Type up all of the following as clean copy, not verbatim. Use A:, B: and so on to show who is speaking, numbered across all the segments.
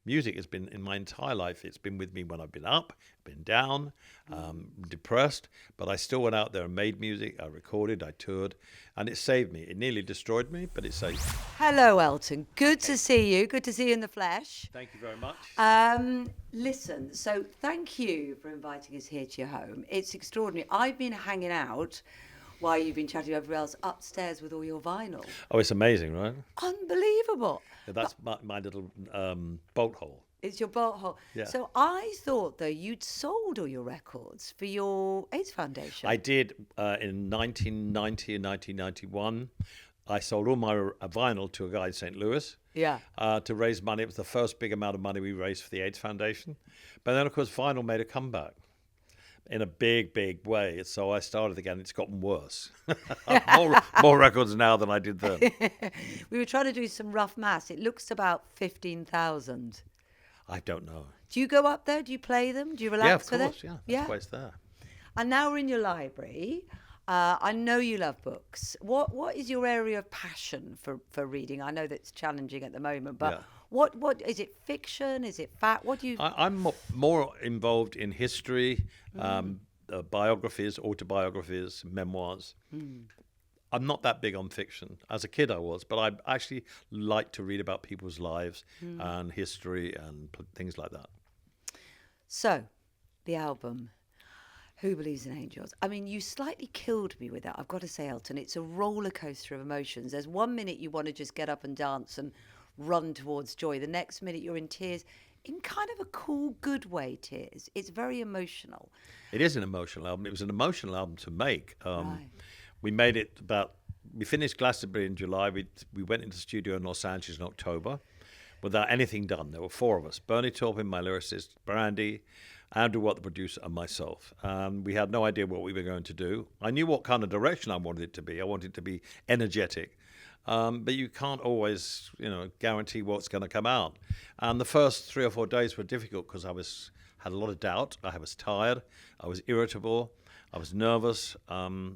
A: music has been in my entire life. It's been with me when I've been up, been down, depressed, but I still went out there and made music. I recorded, I toured, and it saved me. It nearly destroyed me, but it saved me.
B: Hello, Elton. Good to see you. Good to see you in the flesh.
A: Thank you very much.
B: Listen, so thank you for inviting us here to your home. It's extraordinary. I've been hanging out while you've been chatting to everyone else upstairs with all your vinyl.
A: Oh, it's amazing, right?
B: Unbelievable.
A: That's my little bolt hole.
B: It's your bolt hole.
A: Yeah.
B: So I thought, though, you'd sold all your records for your AIDS Foundation.
A: I did in 1990 and 1991. I sold all my vinyl to a guy in St. Louis.
B: Yeah.
A: To raise money. It was the first big amount of money we raised for the AIDS Foundation. But then, of course, vinyl made a comeback in a big, big way. So I started again. It's gotten worse. more records now than I did then.
B: We were trying to do some rough maths. It looks about 15,000.
A: I don't know.
B: Do you go up there? Do you play them? Do you relax with it?
A: Yeah, of course. Yeah, that's why it's there.
B: And now we're in your library. I know you love books. What is your area of passion for reading? I know that's challenging at the moment, but what is it? Fiction? Is it fact? What do you?
A: I'm more involved in history, biographies, autobiographies, memoirs. I'm not that big on fiction. As a kid, I was, but I actually like to read about people's lives and history and things like that.
B: So, the album. Who Believes in Angels? I mean, you slightly killed me with that. I've got to say, Elton, it's a roller coaster of emotions. There's 1 minute you want to just get up and dance and run towards joy. The next minute you're in tears, in kind of a cool, good way, tears. It's very emotional.
A: It is an emotional album. It was an emotional album to make.
B: Right.
A: We made it we finished Glastonbury in July. We went into the studio in Los Angeles in October without anything done. There were 4 of us. Bernie Taupin, my lyricist, Brandi, Andrew Watt, the producer, and myself. We had no idea what we were going to do. I knew what kind of direction I wanted it to be. I wanted it to be energetic. But you can't always, guarantee what's going to come out. And the first 3 or 4 days were difficult because had a lot of doubt. I was tired. I was irritable. I was nervous,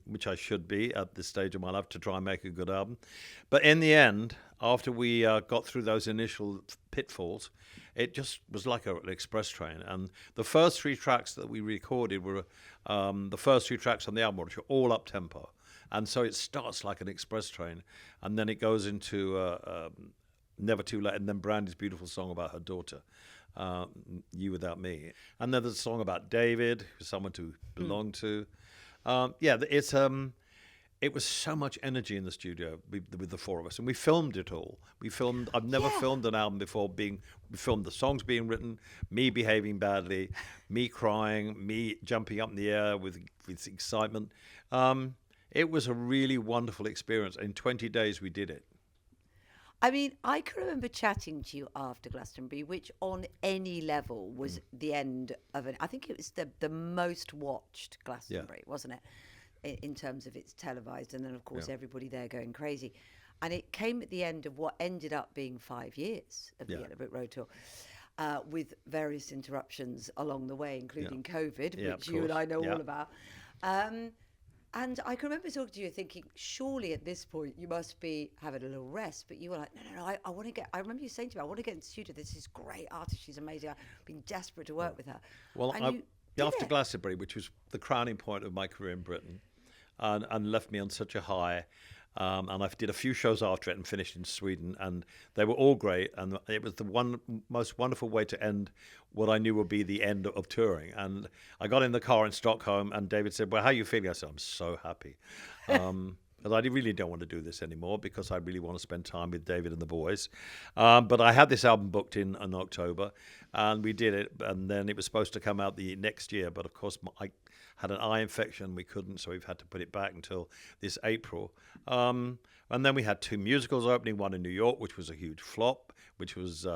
A: which I should be at this stage of my life to try and make a good album. But in the end, after we got through those initial pitfalls, it just was like an express train. And the first 3 tracks that we recorded were the first 3 tracks on the album, which are all up-tempo. And so it starts like an express train, and then it goes into Never Too Late, and then Brandi's beautiful song about her daughter, You Without Me. And then there's a song about David, who's someone to belong to. It was so much energy in the studio with the 4 of us, and we filmed it all. I've never filmed an album before. We filmed the songs being written, me behaving badly, me crying, me jumping up in the air with excitement. It was a really wonderful experience. In 20 days, we did it.
B: I mean, I can remember chatting to you after Glastonbury, which on any level was the end of it. I think it was the most watched Glastonbury, wasn't it? In terms of it's televised, and then of course everybody there going crazy, and it came at the end of what ended up being 5 years of the Yellow Brick Road tour, with various interruptions along the way, including COVID, which you and I know all about. And I can remember talking to you thinking, surely at this point you must be having a little rest, but you were like, no, I want to get. I remember you saying to me, I want to get in the studio. This is great artist. She's amazing. I've been desperate to work with her.
A: Well, after Glastonbury, which was the crowning point of my career in Britain, and left me on such a high. And I did a few shows after it and finished in Sweden, and they were all great. And it was the most wonderful way to end what I knew would be the end of touring. And I got in the car in Stockholm, and David said, "Well, how are you feeling?" I said, "I'm so happy." Because I really don't want to do this anymore, because I really want to spend time with David and the boys. But I had this album booked in October, and we did it. And then it was supposed to come out the next year, but of course I had an eye infection. We couldn't, so we've had to put it back until this April. And then we had 2 musicals opening, one in New York, which was a huge flop, which was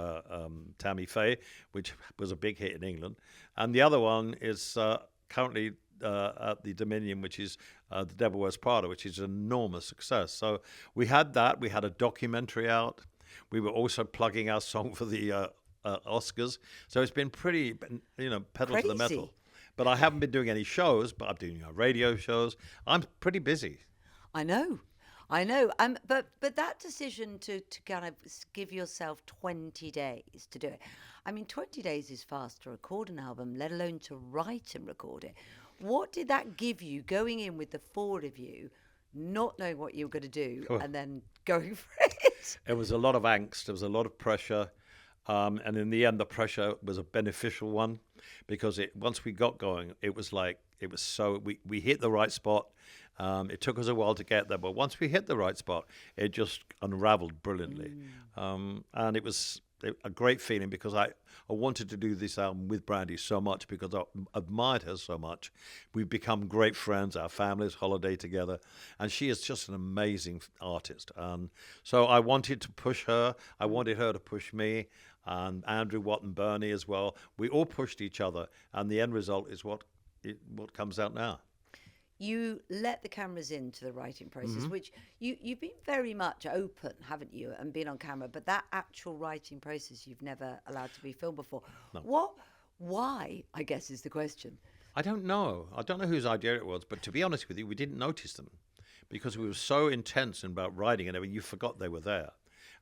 A: Tammy Faye, which was a big hit in England. And the other one is currently at the Dominion, which is The Devil Wears Prada, which is an enormous success. So we had that. We had a documentary out. We were also plugging our song for the Oscars. So it's been pretty, pedal to the metal. But I haven't been doing any shows, but I'm doing radio shows. I'm pretty busy.
B: I know. But that decision to kind of give yourself 20 days to do it. I mean, 20 days is fast to record an album, let alone to write and record it. What did that give you going in with the four of you, not knowing what you were going to do, and then going for it?
A: It was a lot of angst. There was a lot of pressure. And in the end, the pressure was a beneficial one, because once we got going, it was we hit the right spot. It took us a while to get there, but once we hit the right spot, it just unraveled brilliantly. And it was a great feeling, because I wanted to do this album with Brandi so much, because I admired her so much. We've become great friends. Our families holiday together, and she is just an amazing artist. And so I wanted to push her. I wanted her to push me, and Andrew Watt and Bernie as well. We all pushed each other, and the end result is what comes out now.
B: You let the cameras into the writing process, which you've been very much open, haven't you, and been on camera, but that actual writing process you've never allowed to be filmed before. No. Why, I guess, is the question.
A: I don't know. I don't know whose idea it was, but to be honest with you, we didn't notice them, because we were so intense about writing and everything, you forgot they were there.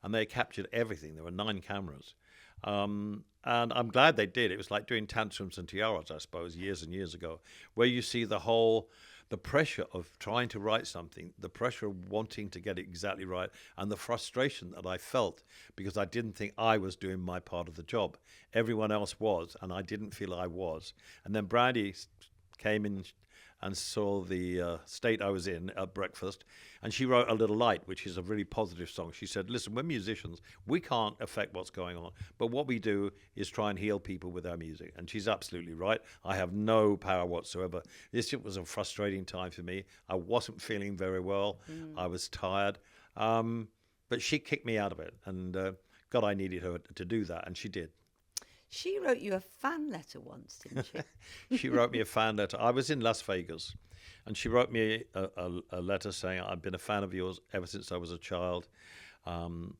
A: And they captured everything. There were 9 cameras. And I'm glad they did. It was like doing Tantrums and Tiaras, I suppose, years and years ago, where you see the pressure of trying to write something, the pressure of wanting to get it exactly right, and the frustration that I felt because I didn't think I was doing my part of the job. Everyone else was, and I didn't feel I was. And then Brandi came in and saw the state I was in at breakfast, and she wrote A Little Light, which is a really positive song. She said, listen, we're musicians. We can't affect what's going on, but what we do is try and heal people with our music. And she's absolutely right. I have no power whatsoever. This was a frustrating time for me. I wasn't feeling very well. I was tired. But she kicked me out of it, and God, I needed her to do that, and she did.
B: She wrote you a fan letter once, didn't she?
A: She wrote me a fan letter. I was in Las Vegas, and she wrote me a letter saying, I've been a fan of yours ever since I was a child. I'm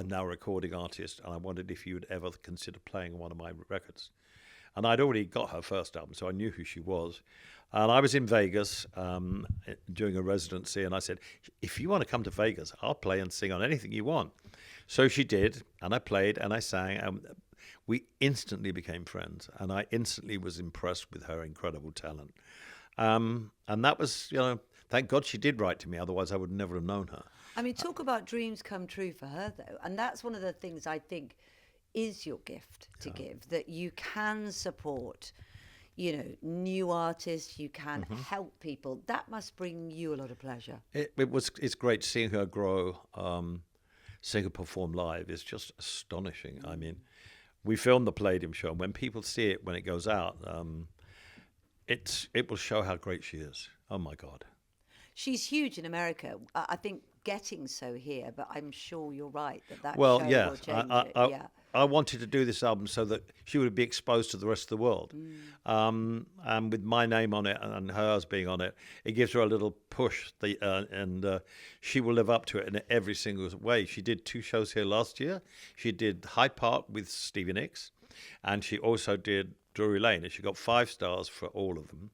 A: now a recording artist, and I wondered if you would ever consider playing one of my records. And I'd already got her first album, so I knew who she was. And I was in Vegas doing a residency, and I said, if you want to come to Vegas, I'll play and sing on anything you want. So she did, and I played, and I sang. We instantly became friends, and I instantly was impressed with her incredible talent. And that was, thank God she did write to me, otherwise I would never have known her.
B: I mean, talk about dreams come true for her, though. And that's one of the things I think is your gift to give, that you can support, new artists, you can help people. That must bring you a lot of pleasure.
A: It's great seeing her grow, seeing her perform live. It's just astonishing. I mean, we filmed the Palladium show, and when people see it, when it goes out, it will show how great she is. Oh, my God.
B: She's huge in America. I think getting so here, but I'm sure you're right that show will change it.
A: I wanted to do this album so that she would be exposed to the rest of the world. And with my name on it and hers being on it, it gives her a little push, and she will live up to it in every single way. She did 2 shows here last year. She did Hyde Park with Stevie Nicks, and she also did Drury Lane, and she got 5 stars for all of them.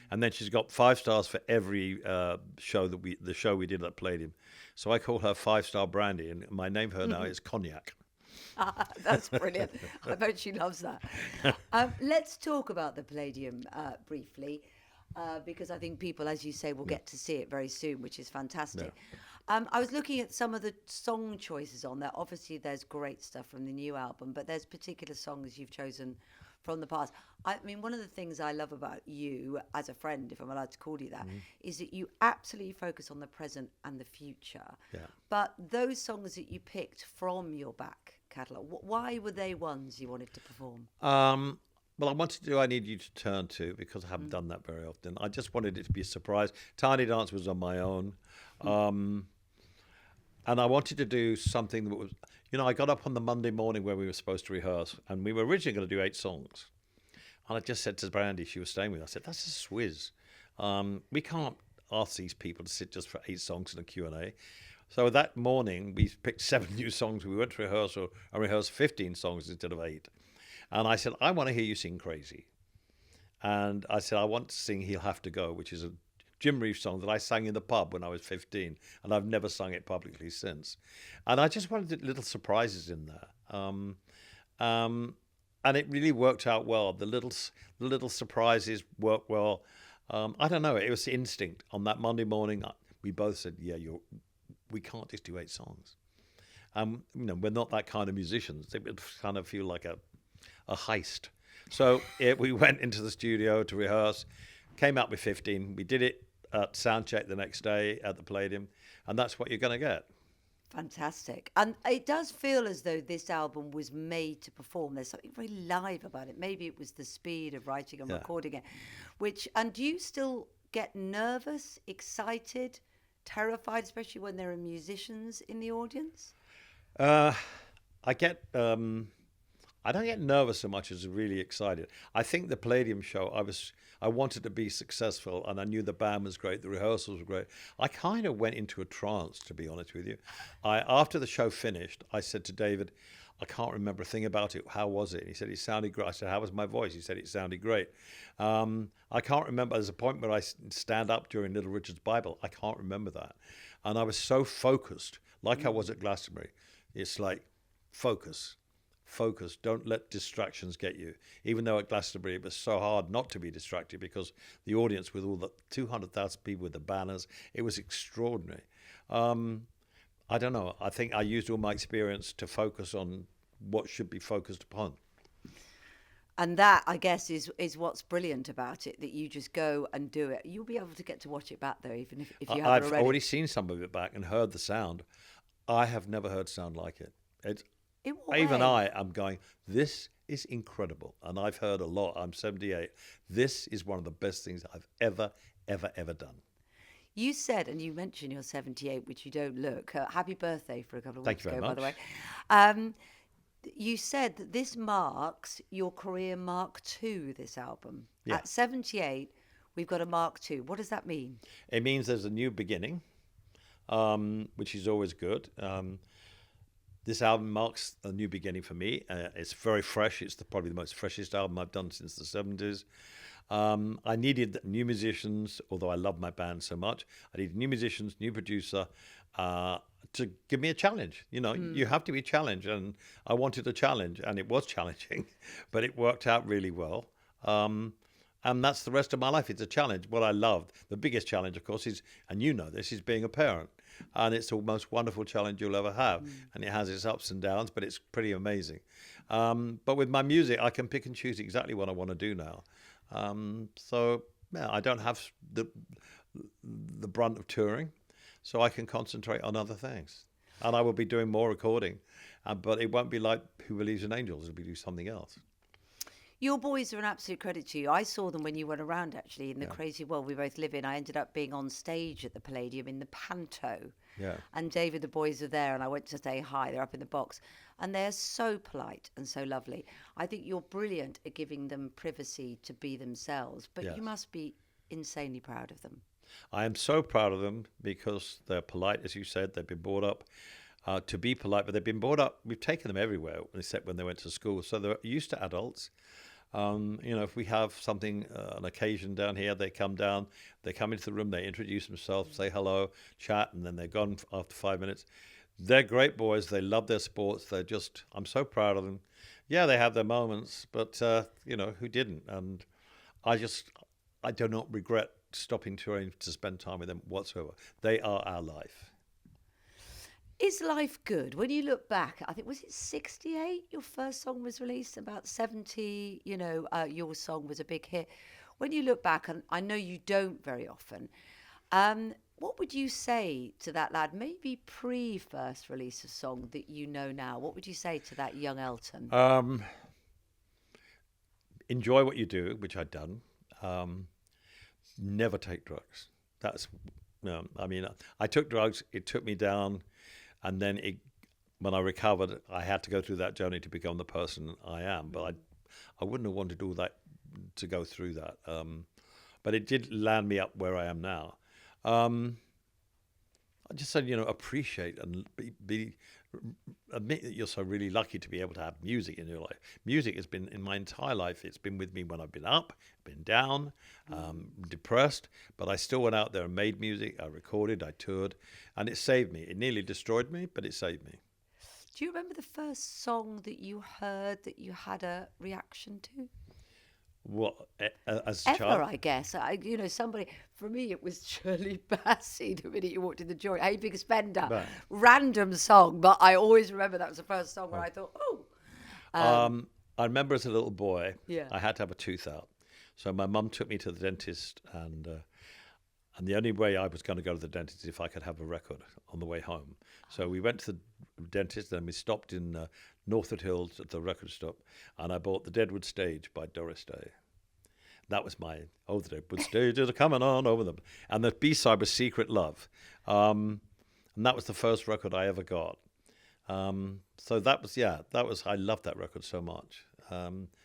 A: And then she's got 5 stars for every show the show we did at Palladium. So I call her 5-star Brandi, and my name for her now is Cognac.
B: That's brilliant. I bet she loves that. Let's talk about the Palladium briefly, because I think people, as you say, will get to see it very soon, which is fantastic. Yeah. I was looking at some of the song choices on there. Obviously, there's great stuff from the new album, but there's particular songs you've chosen from the past. I mean, one of the things I love about you as a friend, if I'm allowed to call you that, is that you absolutely focus on the present and the future. Yeah. But those songs that you picked from your back catalogue, why were they ones you wanted to perform?
A: Well, I wanted to do I Need You to Turn To, because I haven't done that very often. I just wanted it to be a surprise. Tiny Dance was on my own. And I wanted to do something that was, I got up on the Monday morning where we were supposed to rehearse, and we were originally going to do 8 songs. And I just said to Brandi, she was staying with me, I said, that's a swizz. We can't ask these people to sit just for 8 songs in a Q&A. So that morning, we picked 7 new songs. We went to rehearsal and rehearsed 15 songs instead of 8. And I said, I want to hear you sing Crazy. And I said, I want to sing He'll Have to Go, which is a Jim Reeves song that I sang in the pub when I was 15, and I've never sung it publicly since. And I just wanted little surprises in there. And it really worked out well. The little surprises worked well. I don't know. It was instinct. On that Monday morning, we both said, "Yeah, we can't just do 8 songs." We're not that kind of musicians. It would kind of feel like a heist. So we went into the studio to rehearse, came out with 15. We did it at soundcheck the next day at the Palladium, and that's what you're going to get.
B: Fantastic. And it does feel as though this album was made to perform. There's something very live about it. Maybe it was the speed of writing and recording it. And do you still get nervous, excited, terrified, especially when there are musicians in the audience?
A: I don't get nervous so much as really excited. I think the Palladium show, I wanted to be successful, and I knew the band was great, the rehearsals were great. I kind of went into a trance, to be honest with you. After the show finished, I said to David, I can't remember a thing about it. How was it? And he said, it sounded great. I said, how was my voice? He said, it sounded great. I can't remember. There's a point where I stand up during Little Richard's Bible. I can't remember that. And I was so focused, like I was at Glastonbury. It's like, focus. Don't let distractions get you. Even though at Glastonbury it was so hard not to be distracted because the audience with all the 200,000 people with the banners, it was extraordinary. I don't know. I think I used all my experience to focus on what should be focused upon.
B: And that, I guess, is what's brilliant about it, that you just go and do it. You'll be able to get to watch it back, though, even if you haven't already.
A: I've already seen some of it back and heard the sound. I have never heard sound like it. Even I am going, this is incredible. And I've heard a lot. I'm 78. This is one of the best things I've ever done.
B: You said, and you mentioned you're 78, which you don't look. Happy birthday for a couple of weeks ago, by the way. You said that this marks your career Mark II, this album. Yeah. At 78, we've got a Mark II. What does that mean?
A: It means there's a new beginning, which is always good. This album marks a new beginning for me. It's very fresh. It's probably the most freshest album I've done since the 70s. I needed new musicians, although I love my band so much. I needed new musicians, new producer to give me a challenge. You have to be challenged, and I wanted a challenge, and it was challenging, but it worked out really well. And that's the rest of my life. It's a challenge. What I love, the biggest challenge, of course, is, and you know this, is being a parent. And it's the most wonderful challenge you'll ever have. And it has its ups and downs, but it's pretty amazing. But with my music, I can pick and choose exactly what I want to do now. I don't have the brunt of touring, so I can concentrate on other things. And I will be doing more recording, but it won't be like Who Believes in Angels. It'll be doing something else.
B: Your boys are an absolute credit to you. I saw them when you went around, actually, in the crazy world we both live in. I ended up being on stage at the Palladium in the Panto.
A: Yeah.
B: And David, the boys are there, and I went to say hi. They're up in the box. And they're so polite and so lovely. I think you're brilliant at giving them privacy to be themselves. But you must be insanely proud of them.
A: I am so proud of them because they're polite, as you said. They've been brought up to be polite, but they've been brought up. We've taken them everywhere, except when they went to school. So they're used to adults. If we have something, an occasion down here, they come down, they come into the room, they introduce themselves, say hello, chat, and then they're gone after 5 minutes. They're great boys. They love their sports. I'm so proud of them. Yeah, they have their moments, but, who didn't? And I do not regret stopping touring to spend time with them whatsoever. They are our life.
B: Is life good? When you look back, I think, was it 68 your first song was released? About 70, your song was a big hit. When you look back, and I know you don't very often, what would you say to that lad, maybe pre-first release of song that you know now? What would you say to that young Elton?
A: Enjoy what you do, which I'd done. Never take drugs. I took drugs. It took me down. And then when I recovered, I had to go through that journey to become the person I am. But I wouldn't have wanted all that to go through that. But it did land me up where I am now. I just said, appreciate and admit that you're so really lucky to be able to have music in your life. Music has been in my entire life. It's been with me when I've been up, been down, depressed, but I still went out there and made music. I recorded, I toured, and it saved me. It nearly destroyed me, but it saved me.
B: Do you remember the first song that you heard that you had a reaction to?
A: What, as a
B: Ever,
A: child?
B: I guess. Somebody, for me, it was Shirley Bassey the minute you walked in the door. Hey, Big Spender.
A: Right.
B: Random song, but I always remember that was the first song where I thought, oh.
A: I remember as a little boy,
B: Yeah.
A: I had to have a tooth out. So my mum took me to the dentist, and the only way I was going to go to the dentist is if I could have a record on the way home. So we went to the dentist, and we stopped in Northwood Hills at the record stop, and I bought The Deadwood Stage by Doris Day. That was my, the Deadwood Stage is coming on over them. And the B-side was Secret Love. And that was the first record I ever got. So that was, I loved that record so much.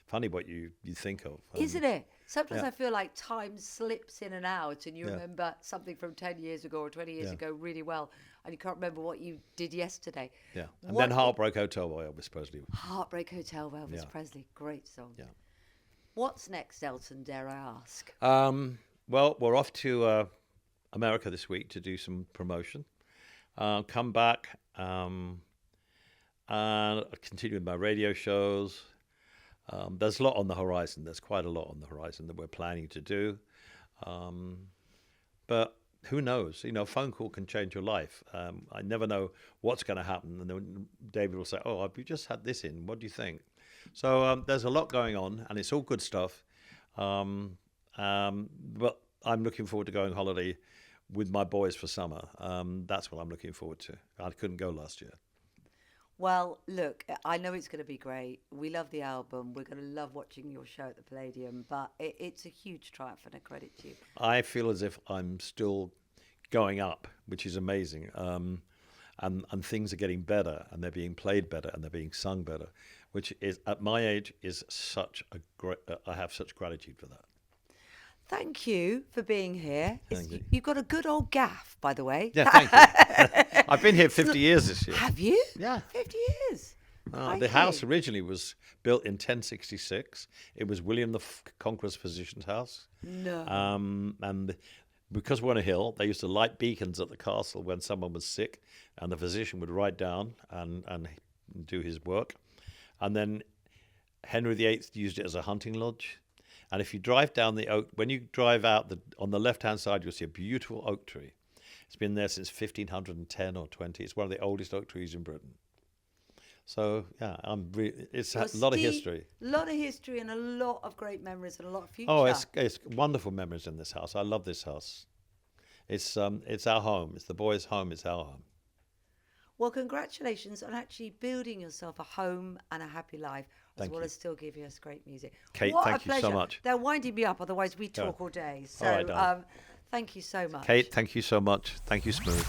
A: Funny what you think of.
B: Isn't it? Sometimes
A: yeah.
B: I feel like time slips in and out and you
A: Yeah.
B: remember something from 10 years ago or 20 years
A: Yeah.
B: ago really well and you can't remember what you did yesterday.
A: Yeah. And
B: What-
A: then Heartbreak Hotel by Elvis Presley.
B: Heartbreak Hotel, Elvis
A: Yeah.
B: Presley. Great song.
A: Yeah.
B: What's next, Elton, dare I ask?
A: Well, we're off to America this week to do some promotion. Come back and continue with my radio shows. There's a lot on the horizon. There's quite a lot on the horizon that we're planning to do. But who knows? A phone call can change your life. I never know what's going to happen. And then David will say, oh, we just had this in. What do you think? So there's a lot going on, and it's all good stuff. But I'm looking forward to going on holiday with my boys for summer. That's what I'm looking forward to. I couldn't go last year.
B: Well, look, I know it's going to be great. We love the album. We're going to love watching your show at the Palladium, but it's a huge triumph and a credit to you.
A: I feel as if I'm still going up, which is amazing. And things are getting better, and they're being played better, and they're being sung better, which is, at my age, is such a great, I have such gratitude for that.
B: Thank you for being here.
A: Thank you.
B: You've got a good old gaff, by the way.
A: Yeah, thank you. I've been here 50 years this year.
B: Have you?
A: Yeah.
B: 50 years.
A: The house originally was built in 1066. It was William the Conqueror's physician's house.
B: No.
A: And because we're on a hill, they used to light beacons at the castle when someone was sick, and the physician would ride down and do his work. And then Henry VIII used it as a hunting lodge. And if you drive down the oak, when you drive out on the left-hand side, you'll see a beautiful oak tree. It's been there since 1510 or 20. It's one of the oldest oak trees in Britain. So, yeah, it's a lot of history.
B: A lot of history and a lot of great memories and a lot of future.
A: Oh, it's wonderful memories in this house. I love this house. It's our home. It's the boys' home. It's our home.
B: Well, congratulations on actually building yourself a home and a happy life, as well as still giving us great music.
A: Kate,
B: what
A: thank
B: a
A: you so
B: pleasure.
A: much.
B: They're winding me up, otherwise we talk all day. So,
A: All right, darling.
B: thank you so much.
A: Kate, thank you so much. Thank you, Smooth.